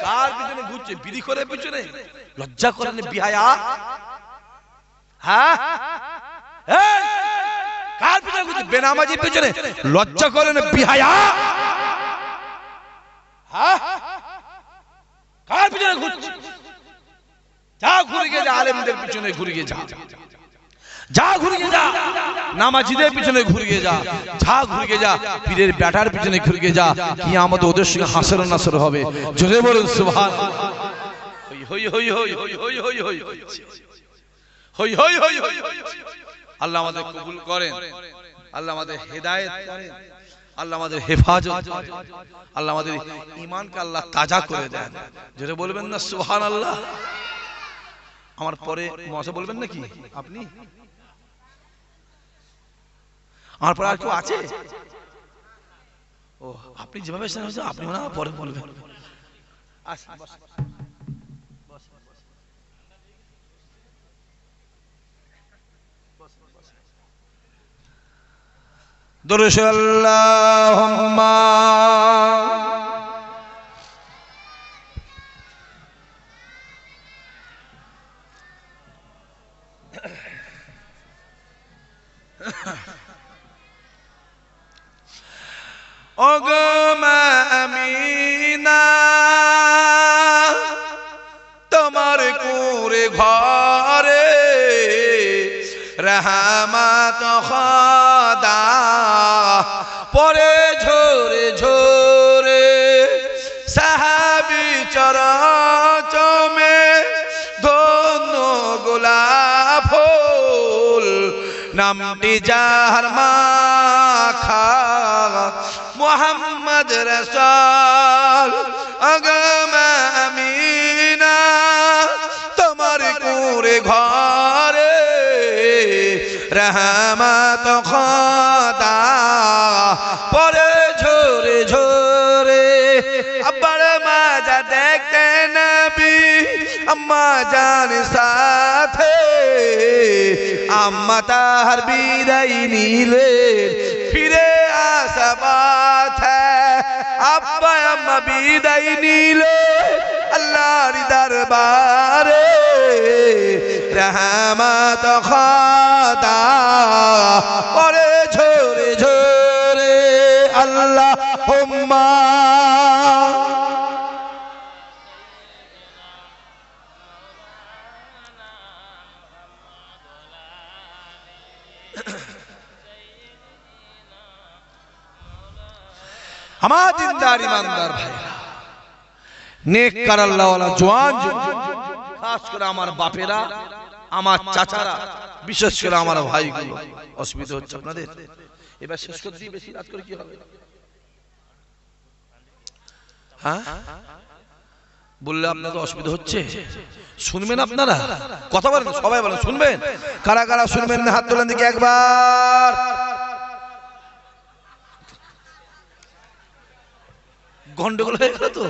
কার পিছনে ঘুরছে? বিড়ি করে পিছনে? লজ্জা করেন বিহায়া? হ্যাঁ, কার পিছনে ঘুরছে? বেনামাজি পিছনে লজ্জা করেন বিহায়া? হ্যাঁ, কার পিছনে ঘুরছে? যা ঘুরে গিয়ে যা, আলেমদের পিছনে ঘুরে গিয়ে যা, যা ঘুরে গিয়ে যা, নামাজিদের পিছনে ঘুরে গিয়ে যা, যা ঘুরে গিয়ে যা, পীরের বেটার পিছনে ঘুরে গিয়ে যা, কিয়ামতে ওদের সঙ্গে হাসর নাসর হবে। জোরে বলুন সুবহানাল্লাহ। হই হই হই হই হই হই হই হই হই হই হই। আল্লাহ আমাদের কবুল করেন, আল্লাহ আমাদের হেদায়েত করেন, আল্লাহ আমাদের হেফাজত করেন, আল্লাহ আমাদের ঈমানকে আল্লাহ তাজা করে দেন। জোরে বলবেন না সুবহানাল্লাহ? আমার পরে মজা বলবেন নাকি আপনি? আমার পরে আর কেউ আছে? ও, আপনি যেভাবে আপনি মনে হয় পরে বলবেন। দরুদ আল্লাহুম্মা ওগো মা আমিনা, তোমার কুরে ঘরে রহমত খোদা পরে ঝরে ঝরে, সাহাবী চরচমে ধন্য গোলাপ ফুল, নামটি যার মাখা মুহাম্মদ রাসূল। ওগো মা আমিনা, তোমার কুরে ঘরে রহমত খোদা পরে ঝরে ঝরে। আব্বার মাজা দেখতে নবী আম্মা জান সাথে, আম্মা তাহার বিদায় নিলেন ফিরে আসা বাথে। আব্বা আম্মা বিদায় নিলে আল্লাহর দরবারে রহমত খোদা পরে ঝরে ঝরে। আল্লাহুম্মা আমার দিনদার ইমানদার ভাইরা, নেককার আল্লাহওয়ালা জওয়ান, খাস করে আমার বাপেরা, আমার চাচারা, বিশেষ করে আমার ভাইগুলো, অসুবিধা হচ্ছে আপনাদের? এবার শেষ করে দিই, বেশি রাত করে কি হবে? হ্যাঁ বললে আপনাদের অসুবিধা হচ্ছে? শুনবেন আপনারা? কথা বলেন, সবাই বলেন শুনবেন। কারা কারা শুনবেন হাত তোলেন দিকে একবার। গন্ডগোল হয়ে গেল তো?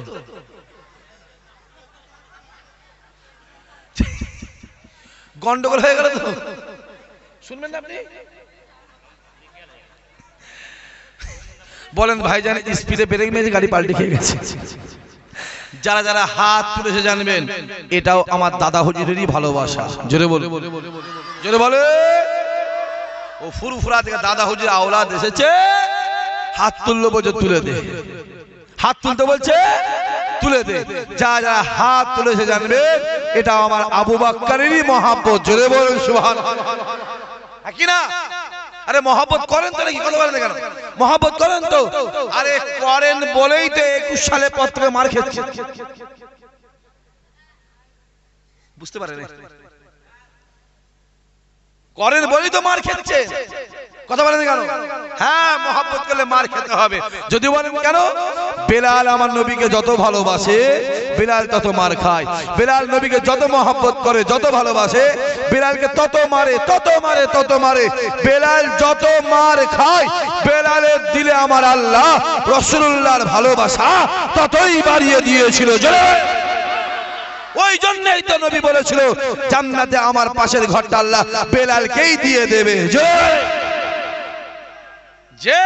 গন্ডগোল হয়ে গেল তো? শুনবেন না আপনি? বলেন ভাইজান স্পিডে ব্রেক মেরে গাড়ি পাল্টে খেয়ে গেছে। যারা যারা হাত তুলেছে জানবেন এটাও আমার দাদা হুজুরেরই ভালোবাসা। জোরে বলে, জোরে বলে। ও ফুরফুরা থেকে দাদা হুজুর আওলাদ এসেছে, হাত তুললো বলছে তুলে দে, হাত তুলতে বলছে তুলে দে। যা যারা হাত তুলেছে জানবেন এটা আমার আবু বকরেরই মহব্বত। জোরে বলুন সুবহানাল্লাহ। কি না? আরে মহব্বত করেন তো নাকি? কথা বলেন কেন? মহব্বত করেন তো? আরে করেন বলেই তো 21 সালে পর থেকে মার খেয়েছে। বুঝতে পারেন? করেন বলেই তো মার খেচ্ছে। কথা বলেন কেন? হ্যাঁ, মহব্বত করলে মার খেতে হবে। যদি বলেন কেন? বেলাল আমার নবীকে যত ভালোবাসে বেলাল তত মার খায়। বেলাল নবীকে যত মহব্বত করে, যত ভালোবাসে, বেলালকে তত মারে, তত মারে, তত মারে। বেলাল যত মার খায়, বেলালের দিলে আমার আল্লাহ রাসূলুল্লাহর ভালোবাসা ততই বাড়িয়ে দিয়েছিল। ওই জন্যই তো নবী বলেছিল জান্নাতে আমার পাশের ঘরটা আল্লাহ বেলালকেই দিয়ে দেবে। যে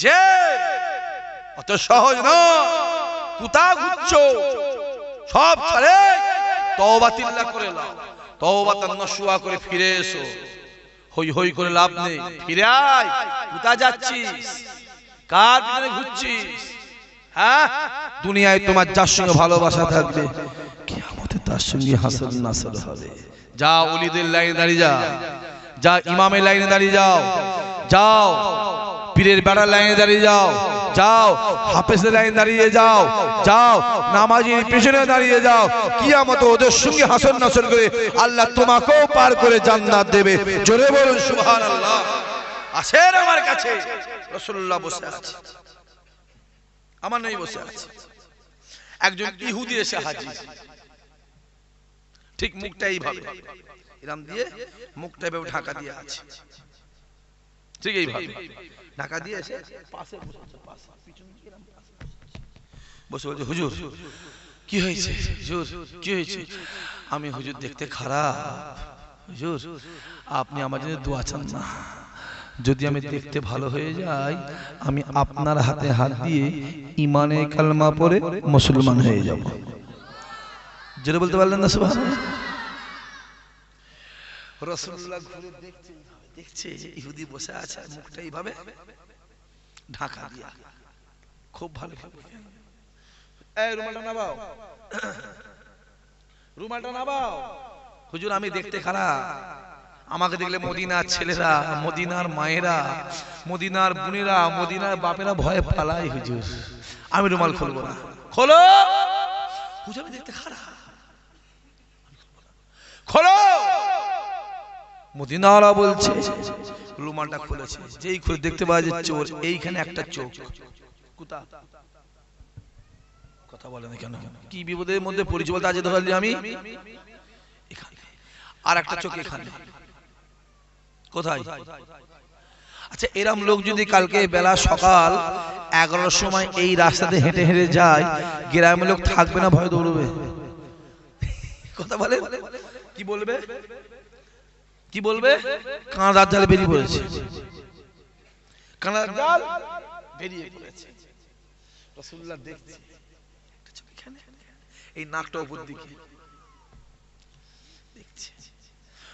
যে অত সহজ নয়। কোথা ঘুরছো? সব ছেড়ে তওবা তিল্লা করে নাও, তওবা তান্নাসুয়া করে ফিরে এসো। হই হই করে লাভ নেই, ফিরে আয়। কোথা যাচ্ছিস? কার পিছনে ঘুরছিস? হ্যাঁ, দুনিয়ায় তোমার যার সঙ্গে ভালোবাসা থাকবে, কিয়ামতে তার সঙ্গে হাসর নাসর হবে। যা ওলিদের লাইনে দাঁড়িয়ে যা, যা ইমামের লাইনে দাঁড়িয়ে যাও, যাও পীরের বেড়ার লাইনে দাঁড়িয়ে যাও, যাও হাফেজের লাইনে দাঁড়িয়ে যাও, যাও নামাজির পেছনে দাঁড়িয়ে যাও। কিয়ামতে ওদের সঙ্গে হাসর নাসর করে আল্লাহ তোমাকেও পার করে জান্নাত দেবে। জোরে বলুন সুবহানাল্লাহ। আসেন আমার কাছে, রাসূলুল্লাহ বসে আছে, আমার নেই বসে আছে। একজন ইহুদি এসে হাজির, ঠিক মুখটা এইভাবে এরম দিয়ে, মুখটা এভাবে ঢাকা দিয়ে আছে, ঠিক এইভাবে ঢাকা দিয়ে এসে পাশে বসে, পাশে পিছনে এরম বসে বলছে, হুজুর কি হয়েছে? হুজুর কি হয়েছে? আমি হুজুর দেখতে খারাপ, হুজুর আপনি আমার জন্য দোয়া চান না। যদি আমি দেখতে ভালো হয়ে যাই, আমি আপনার হাতে হাত দিয়ে ঈমানে কালমা পড়ে মুসলমান হয়ে যাব। যেটা বলতে পারলেন না সুবহানাল্লাহ। রাসূলুল্লাহ ঘুরে দেখছে, দেখছে ইহুদি বসে আছে, মুখটা এইভাবে ঢাকা দিয়া, খুব ভালো ভাবে। এই রুমালটা নামাও, রুমালটা নামাও। হুজুর আমি দেখতে খারাপ, আমাকে দেখলে মদিনার ছেলেরা, মদিনার মায়েরা, মদিনার বোনেরা, মদিনার বাপেরা ভয়ে পালায়। হুজুর আমি রুমাল খুলবো না। খোলো। হুজুর আমি দেখতে খারাপ, খোলো। মদিনারা বলছে, রুমালটা খুলেছে, যেই খুলে দেখতে পাওয়া যাচ্ছে চোর এইখানে একটা চোখ। কোথা? কথা বলে না কেন? কি বিপদের মধ্যে পরিচয় বলতে আজ ধরলি আমি এখানে, আর একটা চোখ এখানে। কোথায়? আচ্ছা এরম লোক যদি কালকে বেলা সকাল 11টার সময় এই রাস্তাতে হেঁটে হেঁটে যায়, গ্রামের লোক থাকবে না, ভয় দৌড়বে? কথা বলে, কি বলবে? কি বলবে? কাঁদার জাল বেরিয়ে পড়েছে, কাঁদার জাল বেরিয়ে পড়েছে। রাসূলুল্লাহ দেখছে এই নাকটা উপর দিকে দেখছে।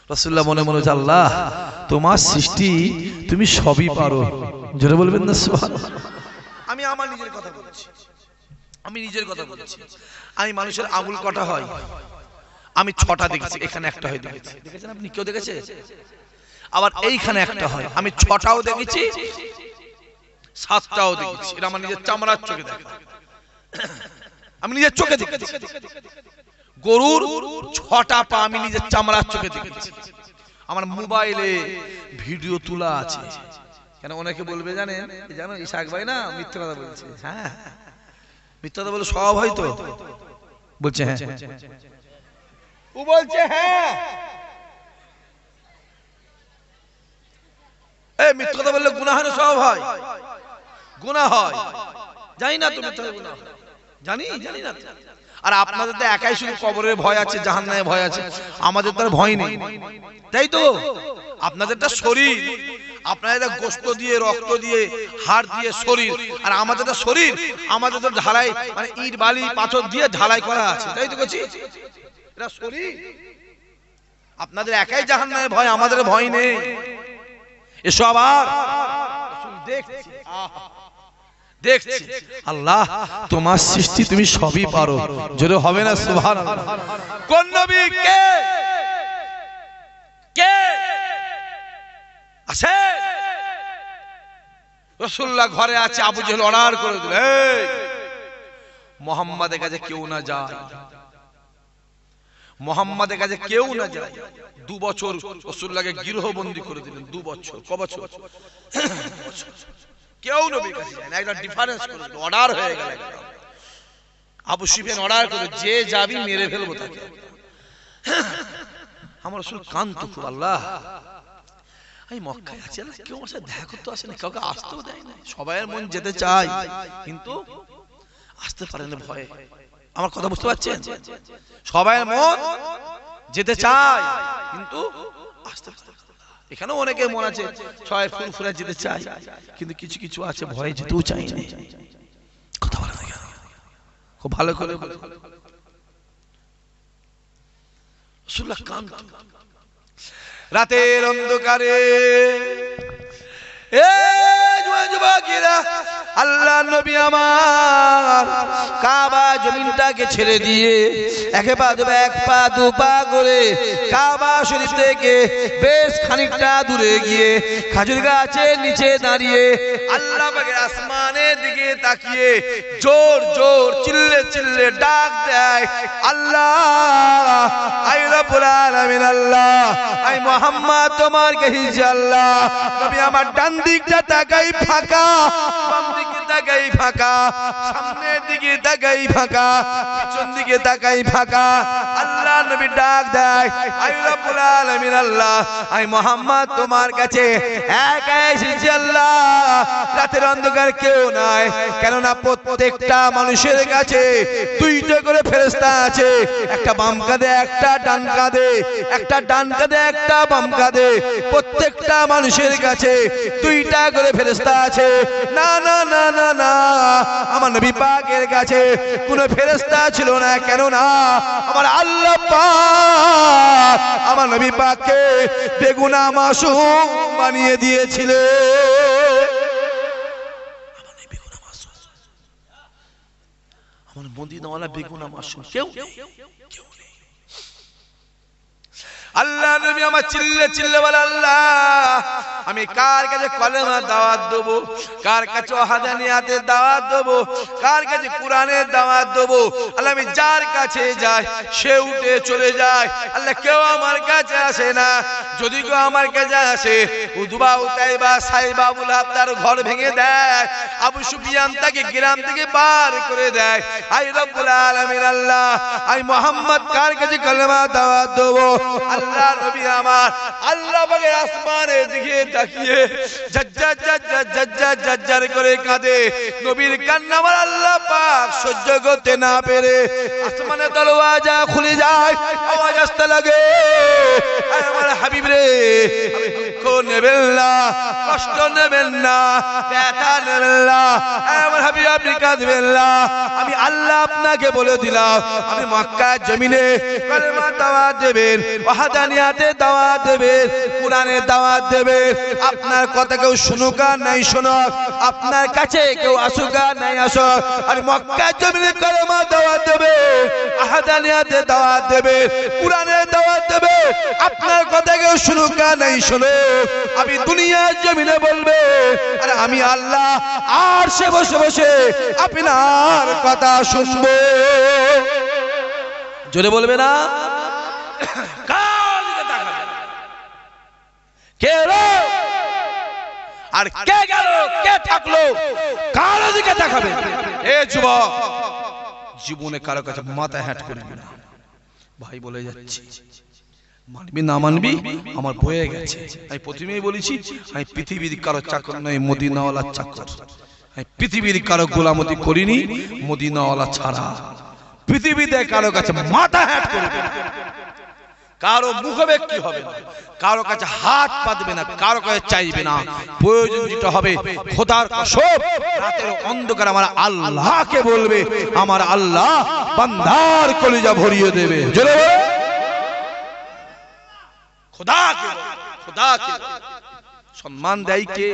রাসূলুল্লাহ মনে মনে বলছে, আল্লাহ তোমার সৃষ্টি, তুমি সবই পারো। জোরে বলবেন না সুবহানাল্লাহ। আমি আমার নিজের কথা বলছি, আমি নিজের কথা বলছি। আমি মানুষের আঙুল কটা হয়, আমি 6টা দেখেছি, এখানে একটা হয় দেখেছি। দেখেছেন আপনি? কেউ দেখেছে? আবার এইখানে একটা হয়, আমি 6টাও দেখেছি, 7টাও দেখেছি। এটা আমার নিজের চামড়ার চোখে দেখা, আমি নিজের চোখে দেখেছি। গরুর 6টা পা আমি নিজের চামড়ার চোখে দেখেছি। আমার মোবাইলে ভিডিও তোলা আছে। কেন অনেকে বলবে জানেন, জানো ইসাক ভাই না মিথ্যা কথা বলছে। হ্যাঁ মিথ্যা কথা বলে সব হয়তো বলছে। হ্যাঁ ও বলছে, হ্যাঁ এই মিথ্যা কথা বললে গুনাহ হয় না? সব হয়, গুনাহ হয়। জানি না তুমি মিথ্যা গুনাহ, জানি জানি না। আর আপনাদের তো একাই শুধু কবরের ভয় আছে, জাহান্নামের ভয় আছে, আমাদের তো ভয় নেই, তাই তো? আপনাদেরটা শরীর, আপনাদের গোশত দিয়ে, রক্ত দিয়ে, হাড় দিয়ে শরীর, আর আমাদেরটা শরীর, আমাদের তো ঢালাই, মানে ইট বালি পাথর দিয়ে ঢালাই করা আছে, তাই তো বলছি? এটা শরীর। আপনাদের একাই জাহান্নামের ভয়, আমাদের ভয় নেই। এসো আবার দেখছি, দেখছি আল্লাহ তোমার সৃষ্টি, তুমি সবই পারো। জোরে হবে না সুবহানাল্লাহ। কোন নবী কে কে আছে? রাসূলুল্লাহ ঘরে আছে, আবু জেহেল অর্ডার করে দিল, এই মুহাম্মাদের কাছে কেউ না যায়, মুহাম্মাদের কাছে কেউ না যায়। 2 বছর রাসূলুল্লাহকে গৃহবন্দী করে দিলেন। 2 বছর। ক বছর? কেউ নবীর কাছে যায় না। একটা ডিফারেন্স করে দিল, অর্ডার হয়ে গেল। আবু সুফিয়ান অর্ডার করে, যে যাবি মেরে ফেলবো তাকে। আমার রাসূল কান্ত খুব, আল্লাহ আমি মক্কায় আছি, কেউ আমার সাথে দেখা করতে আসে না, কাউকে আসতেও দেয় না। সবাইয়ের মন যেতে চায় কিন্তু আসতে পারে না ভয়ে। আমার কথা বুঝতে পারছেন? সবাইয়ের মন যেতে চায় কিন্তু আসতে পারে না। এখানে অনেকে মন আছে ছয় ফুরফুরা যেতে চায়, কিন্তু কিছু কিছু আছে ভয়ে যেতেও চায় না। কথা বলে না কেন? খুব ভালো করে রাসূলুল্লাহ কাঁদতেন রাতের অন্ধকারে। আল্লাহ নবী আমার কাবা জমিনটাকে ছেড়ে দিয়ে এক পা দু পা করে কাবা শরীফ থেকে বেশ খানিকটা দূরে গিয়ে খেজুর গাছের নিচে দাঁড়িয়ে আল্লাহ পাকের আসমানের দিকে তাকিয়ে জোর জোর চিল্লে চিল্লে ডাক দেয়, আল্লাহ আই রব্বুল আলামিন, আল্লাহ আই মুহাম্মদ তোমার কাছে। আল্লাহ নবী আমার ডান দিকটা তাকাই ফাঁকা, বাম দিকে তাকাই ফাঁকা, সামনের দিকে তাকাই ফাঁকা, পিছন দিকে তাকাই ফাঁকা। আল্লাহ নবী ডাক দেয়, আই রব্বুল আলামিন, আল্লাহ আই মুহাম্মদ তোমার কাছে একা এসেছি। আল্লাহ রাতের অন্ধকার কেউ নাই, কেননা প্রত্যেকটা মানুষের কাছে দুইটা করে ফেরেশতা আছে, একটা বাম কাঁধে একটা ডান কাঁধে, একটা ডান কাঁধে একটা বাম কাঁধে। প্রত্যেকটা মানুষের কাছে দুইটা করে ফেরেশতা আছে। না না না না না, আমার নবী পাকের কাছে কোনো ফেরেশতা ছিল না, কেন না আমার আল্লাহ পাক আমার নবী পাককে বেগুনাহ মাসুম বানিয়ে দিয়েছিলেন। আমার মদিনাওয়ালা বেগুনাহ মাসুম কেউ নেই। আল্লাহ নবী আমার চিল্লে চিল্লে বলে, আল্লাহ আমি কার কাছে কলেমার দাওয়াত দেবো, কার কাছে ওয়াহদানিয়াতের দাওয়াত দেবো, কার কাছে কোরআনের দাওয়াত দেবো। আল্লাহ আমি যার কাছে যাই সে উঠে চলে যায়। আল্লাহ কেউ আমার কাছে আসে না, যদি কেউ আমার কাছে আসে উদবা উতাইবা সাইবা আবুল আহাব তার ঘর ভেঙে দেয়, আবু সুফিয়ান তাকে গ্রাম থেকে বার করে দেয়। আই রব্বুল আলামিন, আল্লাহ আই মুহাম্মদ কার কাছে কলেমার দাওয়াত দেবো। আল্লাহ নবী আমার আল্লাহ পাকের আসমানের দিকে তাকিয়ে জাজ্জা জাজ্জা জাজ্জা জাজ্জার করে কাঁদে। নবীর কান্না আমার আল্লাহ পাক সহ্য করতে না পেরে আসমানের দরওয়াজা খুলে যায়, আওয়াজ আসতে লাগে, আমার হাবিব রে আপনি দুঃখ নেবেন না, কষ্ট নেবেন না, ব্যথা নেবেন না, আমার হাবিব আপনি কাঁদবেন না। আমি আল্লাহ আপনাকে বলে দিলাম আমি মক্কার জমিনে কলেমার দাওয়াত দেবেন, ওয়াহদানিয়াতের দাওয়াত দেবেন, কোরআনের দাওয়াত দেবেন। আপনার কথা কেউ শুনুক আর নাই শুনুক, আপনার কাছে কেউ আসুক আর নাই আসুক, আর মক্কার জমিনে কলেমার দাওয়াত দেবেন, ওয়াহদানিয়াতের দাওয়াত দেবেন, কোরআনের দাওয়াত দেবেন। আপনার কথা কেউ শুনুক আর নাই শুনুক, আমি দুনিয়ার জমিনে বলবে আর আমি আল্লাহ আর সে বসে বসে আপনার কথা শুনবো। জোরে বলবে না? কে এলো আর কে গেল, কে থাকলো, কার দিকে তাকাবে? এ যুবক, জীবনে কারো কাছে মাথা হ্যাট করবি না। ভাই বলে যাচ্ছি, মানবি না মানবি আমার বয়ে গেছে। আমি প্রথমেই বলেছি আমি পৃথিবীর কারো চাকর নয়, মদিনাওয়ালার চাকর। আমি পৃথিবীর কারো গোলামতি করিনি মদিনাওয়ালা ছাড়া। পৃথিবীতে কারো কাছে মাথা হ্যাট করবে না, কারো মুখাপেক্ষী হবে না, কারো কাছে হাত পাতবে না, কারো কাছে চাইবে না। প্রয়োজন যেটা হবে খোদার কসম রাতের অন্ধকার আমার আল্লাহকে বলবে, আমার আল্লাহ বান্দার কলিজা ভরিয়ে দেবে। জোরে খোদাকে, খোদাকে সম্মান দেয় কে?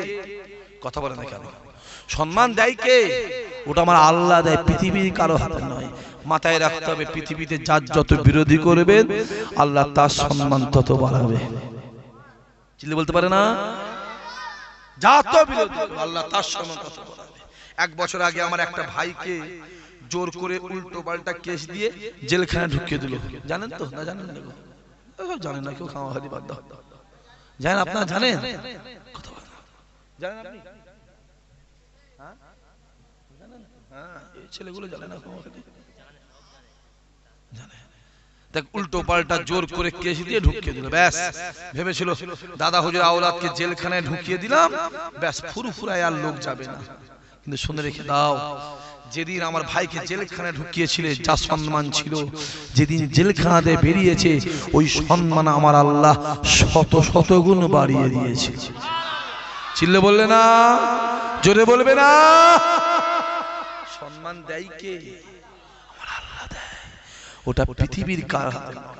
কথা বলে না কেন? সম্মান দেয় কে? ওটা আমার আল্লাহ দেয়, পৃথিবীর কারো হাতে নয়। মাথায় রাখতে হবে, পৃথিবীতে যার যত বিরোধী করবেন আল্লাহ তার সম্মান তত বাড়াবে। চিল্লে বলতে পারে না? যত বিরোধী আল্লাহ তার সম্মান তত বাড়াবে। এক বছর আগে আমার একটা ভাইকে জোর করে উল্টো পাল্টা কেস দিয়ে জেলখানায় ঢুকিয়ে দিল। জানেন তো না? জানেন না? জানেন না কেউ? খাওয়াহারি বাদ দাও। জানেন? আপনারা জানেন? কথা বলেন। জানেন আপনি? হ্যাঁ জানেন? হ্যাঁ, এই ছেলেগুলো জানে না খাওয়াহারি জানে। দেখ উল্টো পাল্টা জোর করে কেস দিয়ে ঢুকিয়ে দিল। ব্যাস ভেবেছিল দাদা হুজুর আওলাদকে জেলখানায় ঢুকিয়ে দিলাম, ব্যাস ফুরফুরায় আর লোক যাবে না। কিন্তু শুনে রেখে দাও, যেদিন আমার ভাইকে জেলখানায় ঢুকিয়েছিলে যা সম্মান ছিল, যেদিন জেলখানাতে বেরিয়েছে ওই সম্মান আমার আল্লাহ শত শত গুণ বাড়িয়ে দিয়েছে। চিল্লে বললে না? জোরে বলবে না? সম্মান দেয় কে? ওটা পৃথিবীর কার হাতে নয়।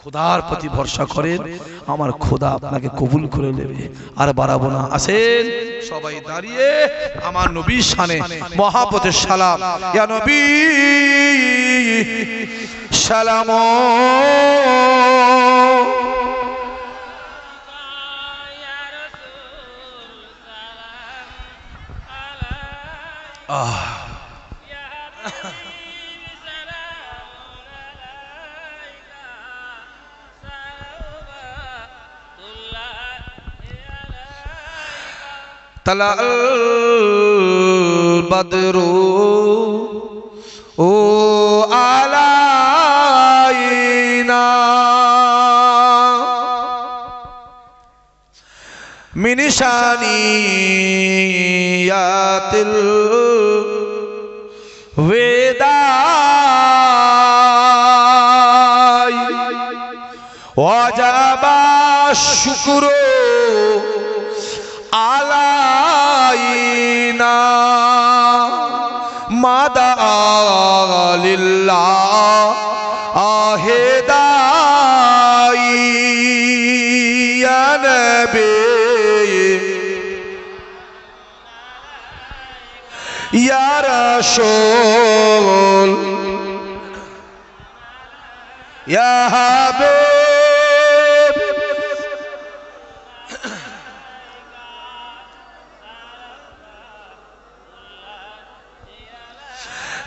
খোদার প্রতি ভরসা করেন, আমার খোদা আপনাকে কবুল করে নেবে। আর বাড়াবো না, আসেন সবাই দাঁড়িয়ে আমার নবীর শানে মহাপতের সালাম। ইয়া নবী সালাম। طلع البدر علينا من ثنيات الوداع وجب الشكر علينا مدى لله داعي يا نبي يا رسول يا حبيب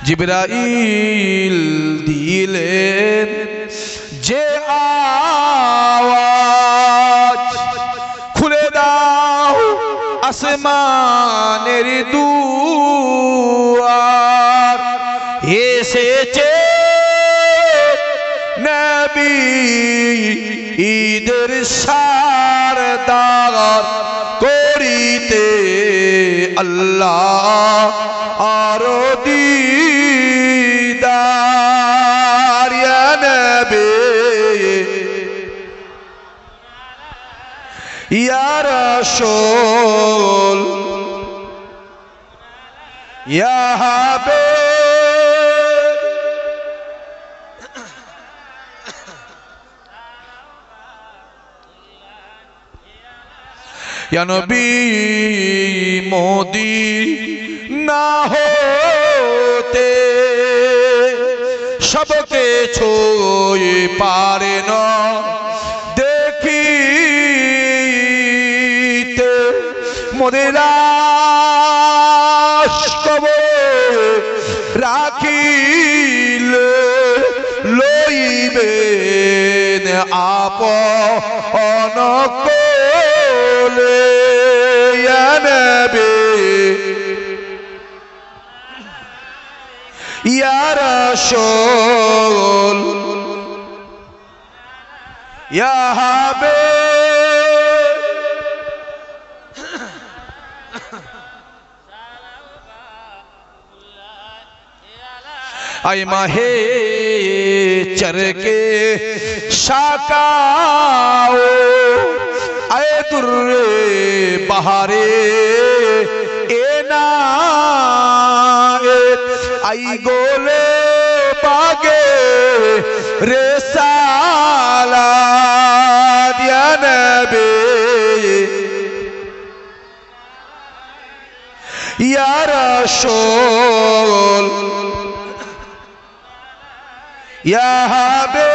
জিবরাইল দিলেন যে আওয়াজ, খুলে দাও আসমানের দুয়ার, এসেছে নবী ঈদের সারদার করিতে আল্লাহ আরো দিদার। ইয়া নবী ইয়া রাসূল ইয়া হাবিব ইয়া নবী মদিনা হতে সবকে ছুঁয়ে পারে না দেখিতে, মদিনার কবরে রাখিলে লইবেন আপন কোলে। ইয়া নবী ইয়া রাসূল ইয়া হাবিব আয় মাহে চরকে শাকাও, আয় দুর্রে বাহারে এনায়েত, আই গোলে বাগে রেসালাত। ইয়া নবী ইয়া রাসূল ইয়া হাবিব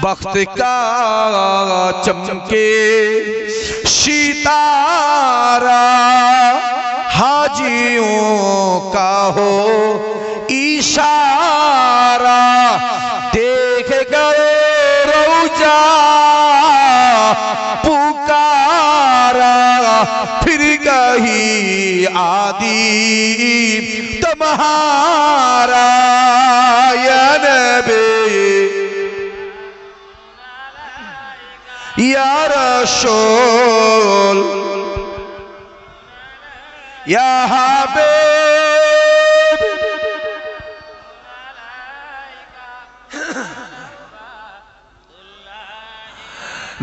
वक्त का चमके सितारा, हाजियों का हो इशारा, देख गए रौजा पुकारा, फिर गही आदि तुम्हारा। या नबी या रसूल या हबीब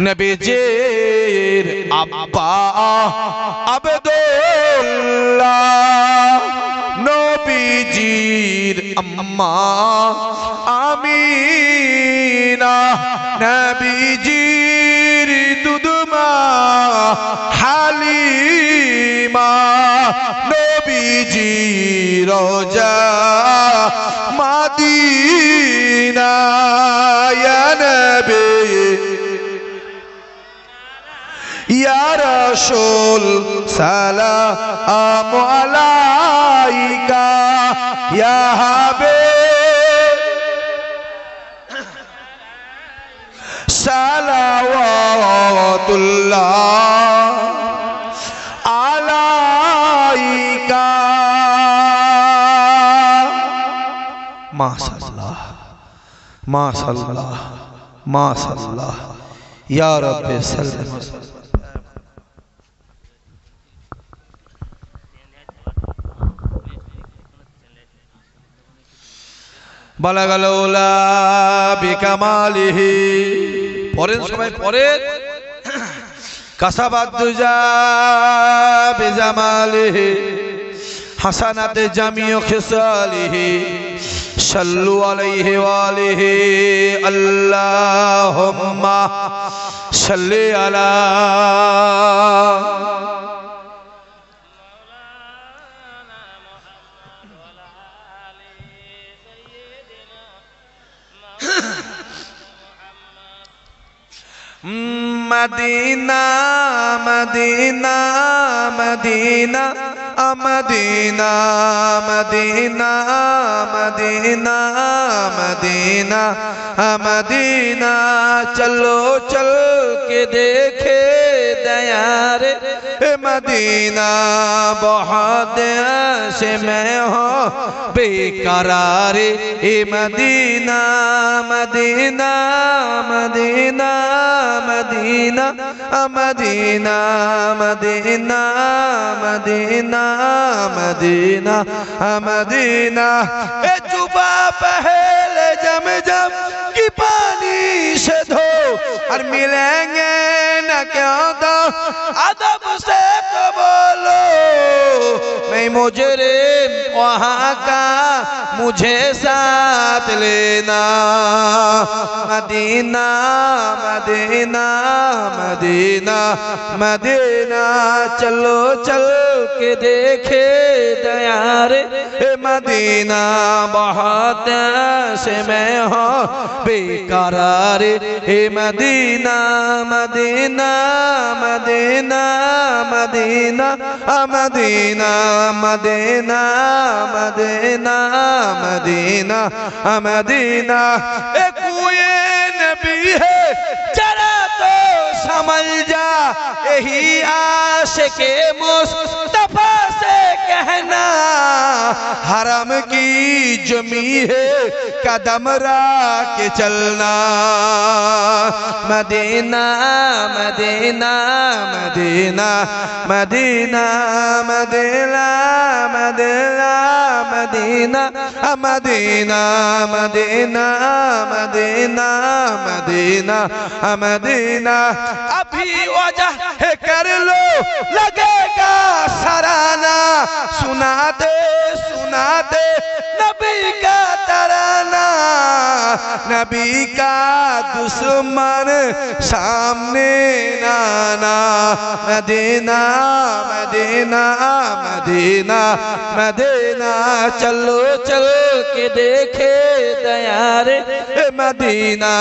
नबीजीर আব্বা আব্দুল্লাহ, নবীজির আম্মা আমিনা, নবীজির দুধমা হালিমা, নবীজির রোজা মদিনা, ইয়া নবী ইয়া রাসূল সালাম আলাইকা, ইয়া হাবিব সালাওয়াতুল্লাহ আলাইকা। মাশাআল্লাহ মাশাআল্লাহ মাশাআল্লাহ, ইয়া রাব্বি সাল্লাম। বালাগাল উলা বিকামালিহি, পরেন সবাই পরেন। কাসাবাদ দুজা বিজামালিহি, হাসানাতে জামিউ খিসালিহি, সাল্লু আলাইহি ওয়া আলিহি, আল্লাহুম্মা সাল্লি আলা Medina Medina Medina Medina Medina Medina Medina Medina, চলো চল के देखे दयार मदीना, बहुत से मैं हो बेकरार Medina Medina Medina Medina Medina Medina Medina Medina Medina, जुबा पहले जम जम की पानी से धो, और मिलेंगे न क्या दो अदब से तो बोलो, मैं मुजरिम वहाँ का मुझे साथ लेना, मदीना मदीना मदीना मदीना, चलो चल के देखे दयार मदीना, बहुत से मैं हो बेकरार Medina Medina Medina Medina Medina Medina Medina Medina Medina, एक कुए नबी है जरा तो समझ जा, यही आशिक़े मुस्तफा से कहना, हरम की जमी है कदम रख के चलना, Medina Medina Medina Medina Medina Medina Medina Medina Medina Medina Medina Medina, अभी वजह कर लो लगेगा सराना, सुना दे नबी का तराना, नबी का दुश्मन सामने नाना, मदीना मदीना मदीना मदीना, चलो चल के देखे दयार मदीना,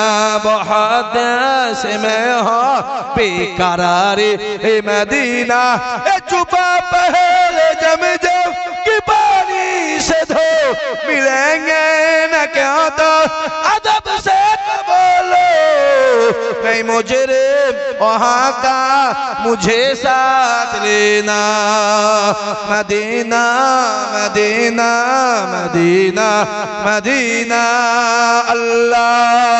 बहुत से मैं हो बेकरार मदीना, चुपा पहले जम जम की पानी से धो, मिलेंगे न क्या तो अदब से तो बोलो, मैं मुजरिम वहाँ का मुझे साथ लेना, मदीना मदीना मदीना मदीना, अल्लाह